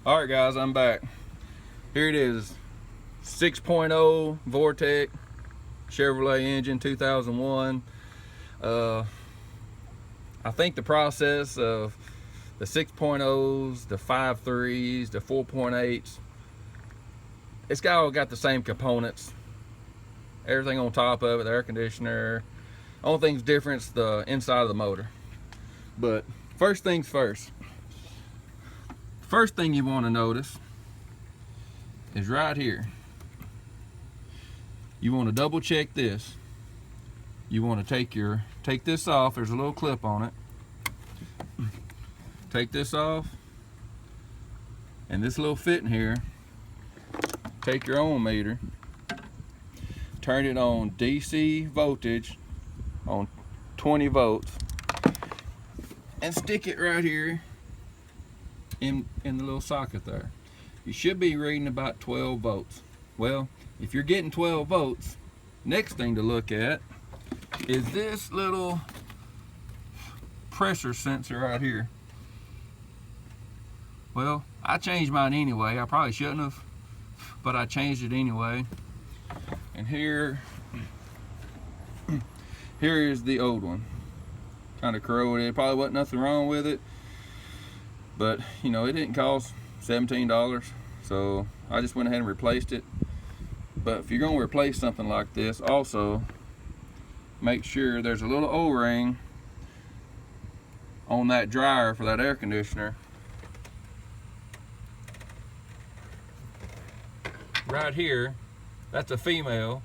All right, guys, I'm back. Here it is, 6.0 Vortec Chevrolet engine, 2001. I think the process of the 6.0s, the 5.3s, the 4.8s, it's all got the same components. Everything on top of it, the air conditioner. Only thing's different is the inside of the motor. But first things first. First thing you want to notice is right here. You want to double check this. You want to take this off. There's a little clip on it. Take this off, and this little fit in here. Take your ohm meter, turn it on DC voltage on 20 volts, and stick it right here in the little socket there. You should be reading about 12 volts. Well, if you're getting 12 volts, next thing to look at is this little pressure sensor right here. Well, I changed mine anyway. I probably shouldn't have, but I changed it anyway. And here is the old one. Kind of corroded. Probably wasn't nothing wrong with it, but you know, it didn't cost $17, so I just went ahead and replaced it. But if you're going to replace something like this, also make sure there's a little O-ring on that dryer for that air conditioner right here. That's a female,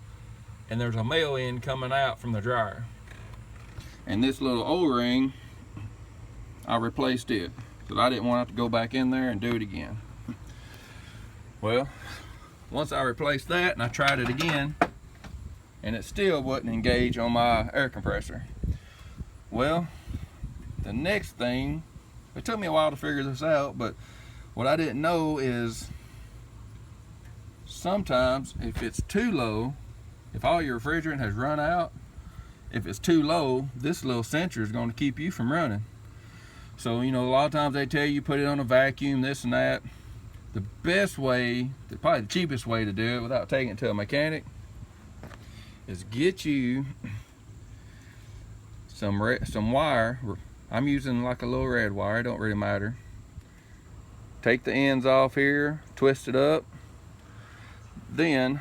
and there's a male end coming out from the dryer. And this little O-ring, I replaced it, because I didn't want to have to go back in there and do it again. Well, once I replaced that and I tried it again, and it still wouldn't engage on my air compressor. Well, the next thing, it took me a while to figure this out, but what I didn't know is sometimes if it's too low, if all your refrigerant has run out, if it's too low, this little sensor is going to keep you from running. So, you know, a lot of times they tell you put it on a vacuum, this and that. The best way, probably the cheapest way to do it without taking it to a mechanic, is get you some wire. I'm using like a little red wire, it don't really matter. Take the ends off here, twist it up, then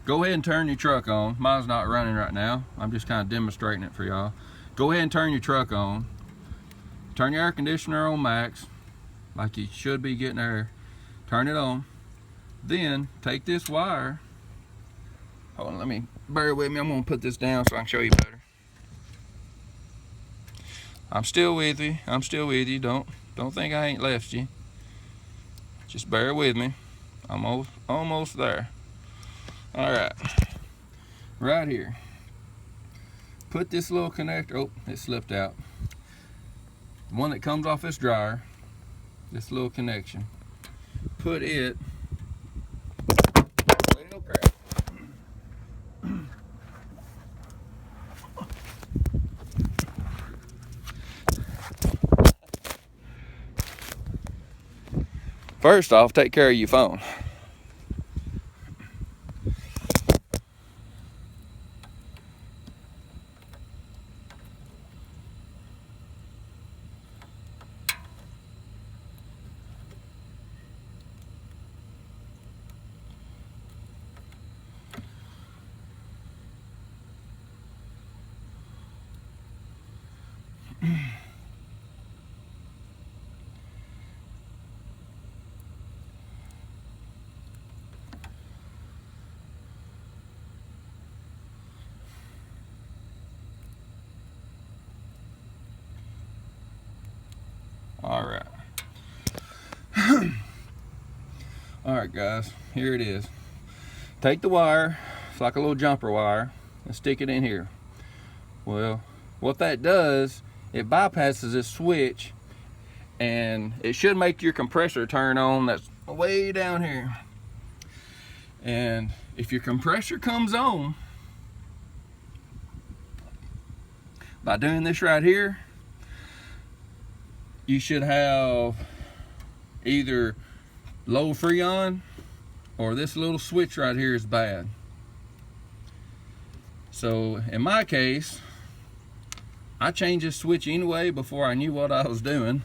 go ahead and turn your truck on. Mine's not running right now. I'm just kind of demonstrating it for y'all. Go ahead and turn your truck on. Turn your air conditioner on max, like you should be getting air. Turn it on. Then take this wire. Hold on, bear with me. I'm gonna put this down so I can show you better. I'm still with you. I'm still with you. Don't think I ain't left you. Just bear with me. I'm almost there. All right, right here. Put this little connector. Oh, it slipped out. The one that comes off this dryer, this little connection. Put it. Oh crap. First off, take care of your phone. All right. All right, guys, here it is. Take the wire, it's like a little jumper wire, and stick it in here. Well, what that does, it bypasses this switch, and it should make your compressor turn on. That's way down here. And if your compressor comes on by doing this right here, you should have either low freon or this little switch right here is bad. So in my case, I changed this switch anyway before I knew what I was doing.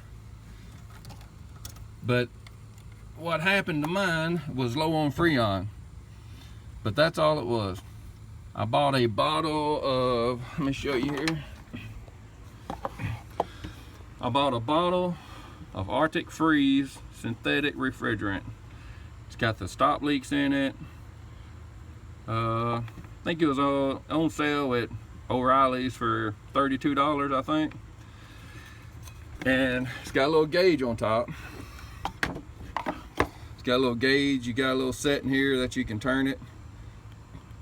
But what happened to mine was low on freon. But that's all it was. I bought a bottle of, let me show you here. I bought a bottle of Arctic Freeze synthetic refrigerant. It's got the stop leaks in it. I think it was on sale at O'Reilly's for $32, I think. And it's got a little gauge on top. It's got a little gauge. You got a little setting here that you can turn it.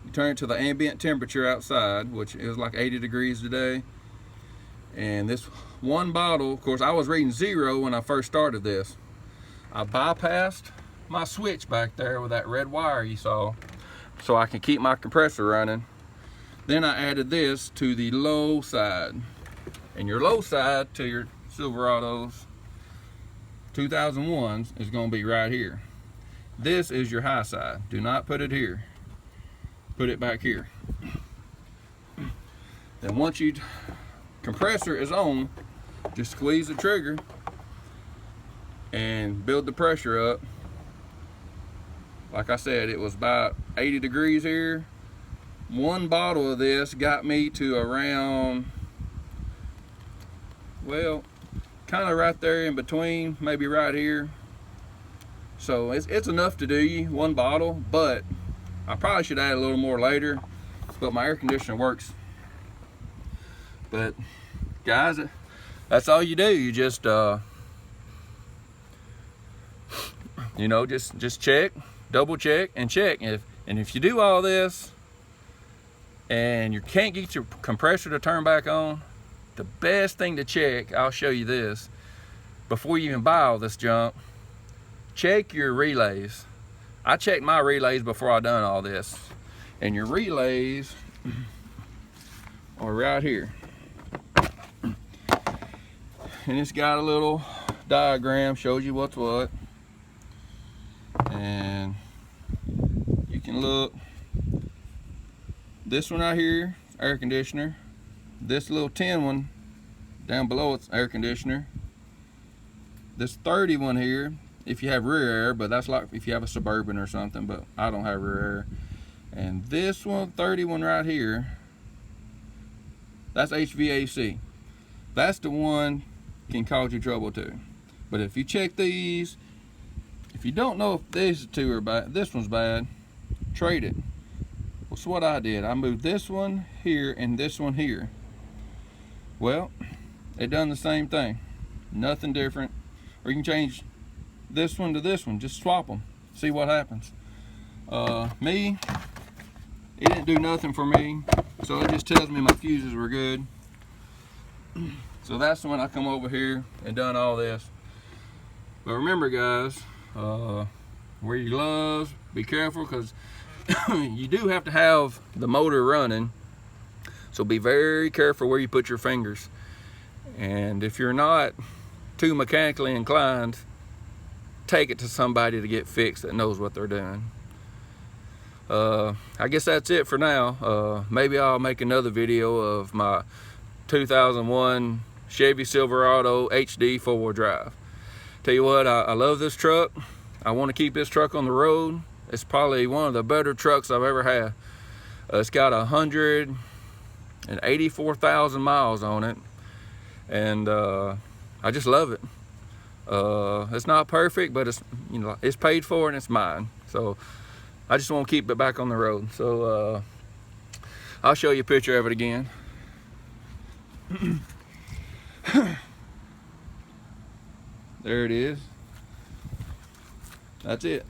You turn it to the ambient temperature outside, which is like 80 degrees today. And this one bottle, of course, I was reading 0 when I first started this. I bypassed my switch back there with that red wire you saw, so I can keep my compressor running. Then I added this to the low side. And your low side to your Silverados 2001s is going to be right here. This is your high side. Do not put it here. Put it back here. Then once your compressor is on, just squeeze the trigger and build the pressure up. Like I said, it was about 80 degrees here. One bottle of this got me to around, well, kind of right there in between, maybe right here. So it's enough to do you, one bottle, but I probably should add a little more later, but my air conditioner works. But guys, that's all you do. You just you know, just check, double check and check. And if you do all this and you can't get your compressor to turn back on, the best thing to check, I'll show you this, before you even buy all this junk, check your relays. I checked my relays before I done all this. And your relays are right here. And it's got a little diagram, shows you what's what. And you can look. This one out here, air conditioner. This little tin one down below, it's air conditioner. This 30 one here, if you have rear air, but that's like if you have a Suburban or something, but I don't have rear air. And this one, 31 right here, that's HVAC. That's the one can cause you trouble too. But if you check these, if you don't know if these two are bad, this one's bad, trade it. Well, so what I did, I moved this one here and this one here. Well, they done the same thing, nothing different. Or you can change this one to this one, just swap them, see what happens. Me, it didn't do nothing for me, so it just tells me my fuses were good. So that's when I come over here and done all this. But remember guys, wear your gloves, be careful, because you do have to have the motor running, so be very careful where you put your fingers. And if you're not too mechanically inclined, take it to somebody to get fixed that knows what they're doing. I guess that's it for now. Maybe I'll make another video of my 2001 Chevy Silverado HD 4-wheel drive. Tell you what, I love this truck. I want to keep this truck on the road. It's probably one of the better trucks I've ever had. It's got 184,000 miles on it, and I just love it. It's not perfect, but it's, you know, it's paid for and it's mine. So I just want to keep it back on the road. So I'll show you a picture of it again. There it is. That's it.